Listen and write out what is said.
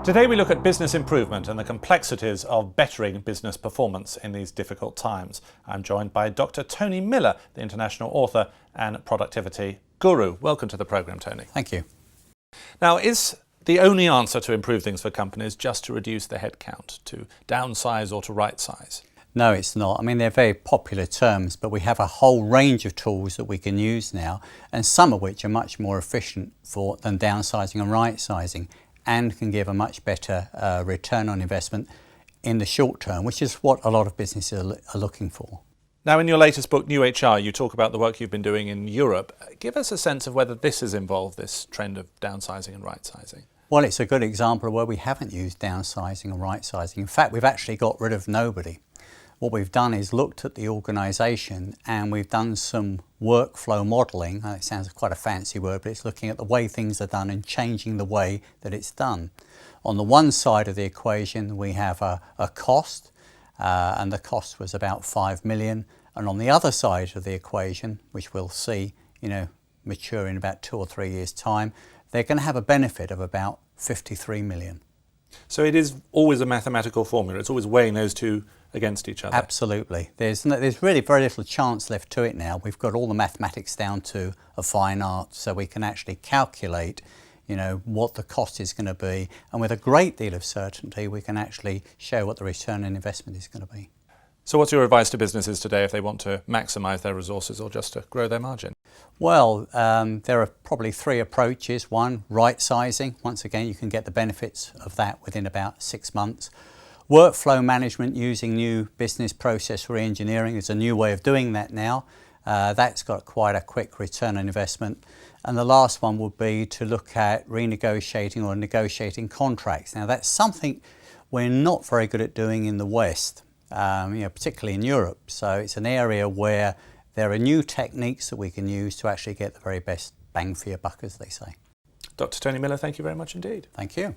Today we look at business improvement and the complexities of bettering business performance in these difficult times. I'm joined by Dr. Tony Miller, the international author and productivity guru. Welcome to the programme, Tony. Thank you. Now, is the only answer to improve things for companies just to reduce the headcount, to downsize or to right-size? No, it's not. I mean, they're very popular terms, but we have a whole range of tools that we can use now, and some of which are much more efficient than downsizing and right-sizing, and can give a much better return on investment in the short term, which is what a lot of businesses are looking for. Now, in your latest book, New HR, you talk about the work you've been doing in Europe. Give us a sense of whether this has involved this trend of downsizing and right-sizing. Well, it's a good example of where we haven't used downsizing and right-sizing. In fact, we've actually got rid of nobody. What we've done is looked at the organisation and we've done some workflow modelling. It sounds quite a fancy word, but it's looking at the way things are done and changing the way that it's done. On the one side of the equation, we have a cost, and the cost was about 5 million. And on the other side of the equation, which we'll see, mature in about 2 or 3 years' time, they're going to have a benefit of about 53 million. So it is always a mathematical formula. It's always weighing those two against each other. Absolutely. There's really very little chance left to it now. We've got all the mathematics down to a fine art, so we can actually calculate, what the cost is going to be, and with a great deal of certainty, we can actually show what the return on investment is going to be. So what's your advice to businesses today if they want to maximise their resources or just to grow their margin? Well, there are probably 3 approaches. One, right-sizing. Once again, you can get the benefits of that within about 6 months. Workflow management using new business process re-engineering is a new way of doing that now. That's got quite a quick return on investment. And the last one would be to look at renegotiating or negotiating contracts. Now, that's something we're not very good at doing in the West, particularly in Europe. So it's an area where there are new techniques that we can use to actually get the very best bang for your buck, as they say. Dr. Tony Miller, thank you very much indeed. Thank you.